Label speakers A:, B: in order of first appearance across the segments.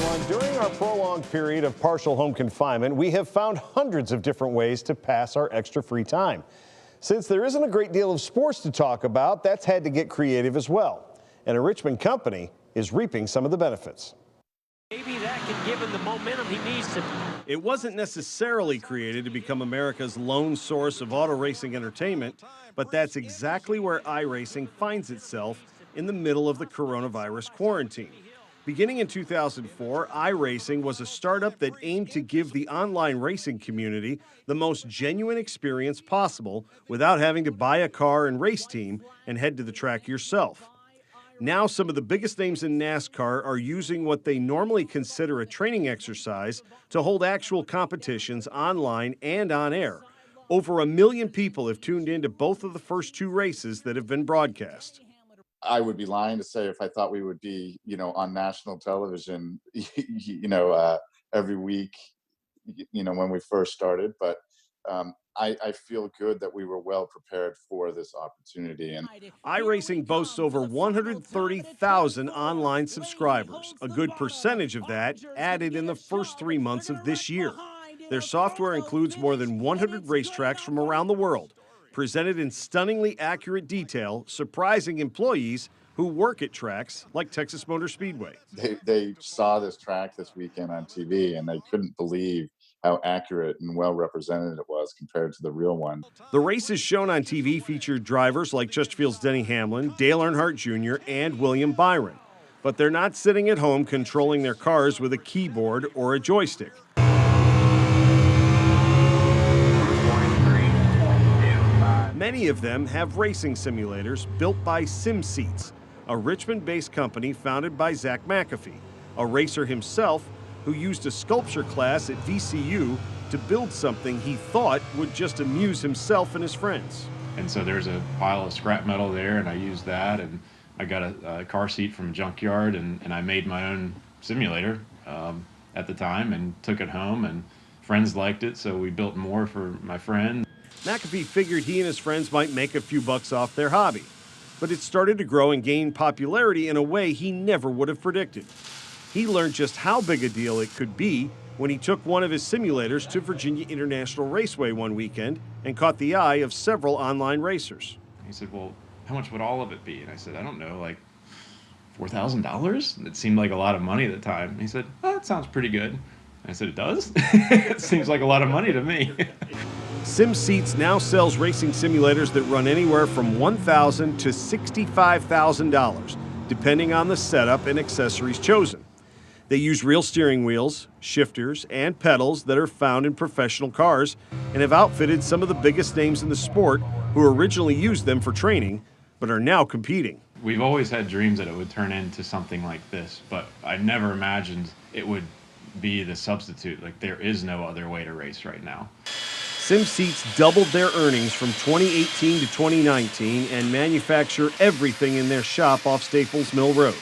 A: everyone. During our prolonged period of partial home confinement, we have found hundreds of different ways to pass our extra free time. Since there isn't a great deal of sports to talk about, that's had to get creative as well. And a Richmond company is reaping some of the benefits.
B: Maybe that can give him the momentum he needs to.
C: It wasn't necessarily created to become America's lone source of auto racing entertainment, but that's exactly where iRacing finds itself in the middle of the coronavirus quarantine. Beginning in 2004, iRacing was a startup that aimed to give the online racing community the most genuine experience possible without having to buy a car and race team and head to the track yourself. Now, some of the biggest names in NASCAR are using what they normally consider a training exercise to hold actual competitions online and on air. Over 1 million people have tuned into both of the first two races that have been broadcast.
D: I would be lying to say if I thought we would be, on national television, every week, when we first started. But I feel good that we were well prepared for this opportunity. And
C: iRacing boasts over 130,000 online subscribers, a good percentage of that added in the first 3 months of this year. Their software includes more than 100 racetracks from around the world, presented in stunningly accurate detail, surprising employees who work at tracks like Texas Motor Speedway.
D: They saw this track this weekend on TV, and they couldn't believe how accurate and well represented it was compared to the real one.
C: The races shown on TV featured drivers like Chesterfield's Denny Hamlin, Dale Earnhardt Jr., and William Byron. But they're not sitting at home controlling their cars with a keyboard or a joystick. Many of them have racing simulators built by SimSeats, a Richmond-based company founded by Zach McAfee, a racer himself who used a sculpture class at VCU to build something he thought would just amuse himself and his friends.
E: And so there's a pile of scrap metal there, and I used that, and I got a car seat from a junkyard, and I made my own simulator at the time and took it home, and friends liked it, so we built more for my friend.
C: McAfee figured he and his friends might make a few bucks off their hobby, but it started to grow and gain popularity in a way he never would have predicted. He learned just how big a deal it could be when he took one of his simulators to Virginia International Raceway one weekend and caught the eye of several online racers.
E: He said, well, how much would all of it be? And I said, I don't know, like $4,000? It seemed like a lot of money at the time. And he said, oh, that sounds pretty good. And I said, it does? It seems like a lot of money to me.
C: SimSeats now sells racing simulators that run anywhere from $1,000 to $65,000, depending on the setup and accessories chosen. They use real steering wheels, shifters, and pedals that are found in professional cars and have outfitted some of the biggest names in the sport who originally used them for training, but are now competing.
E: We've always had dreams that it would turn into something like this, but I never imagined it would be the substitute. Like, there is no other way to race right now.
C: SimSeats doubled their earnings from 2018 to 2019 and manufacture everything in their shop off Staples Mill Road.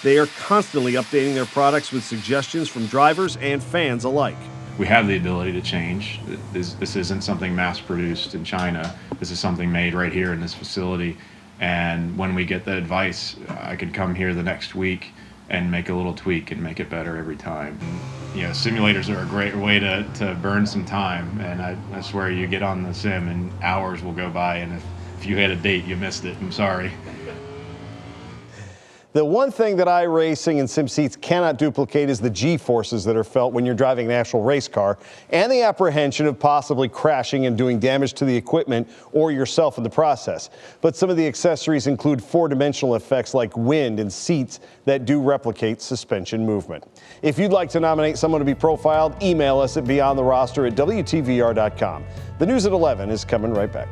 C: They are constantly updating their products with suggestions from drivers and fans alike.
E: We have the ability to change. This isn't something mass-produced in China. This is something made right here in this facility. And when we get the advice, I could come here the next week and make a little tweak and make it better every time. Simulators are a great way to burn some time, and I swear you get on the sim and hours will go by, and if you had a date, you missed it. I'm sorry.
A: The one thing that iRacing and SimSeats cannot duplicate is the G-forces that are felt when you're driving an actual race car and the apprehension of possibly crashing and doing damage to the equipment or yourself in the process. But some of the accessories include four-dimensional effects like wind and seats that do replicate suspension movement. If you'd like to nominate someone to be profiled, email us at beyondtheroster@WTVR.com. The news at 11 is coming right back.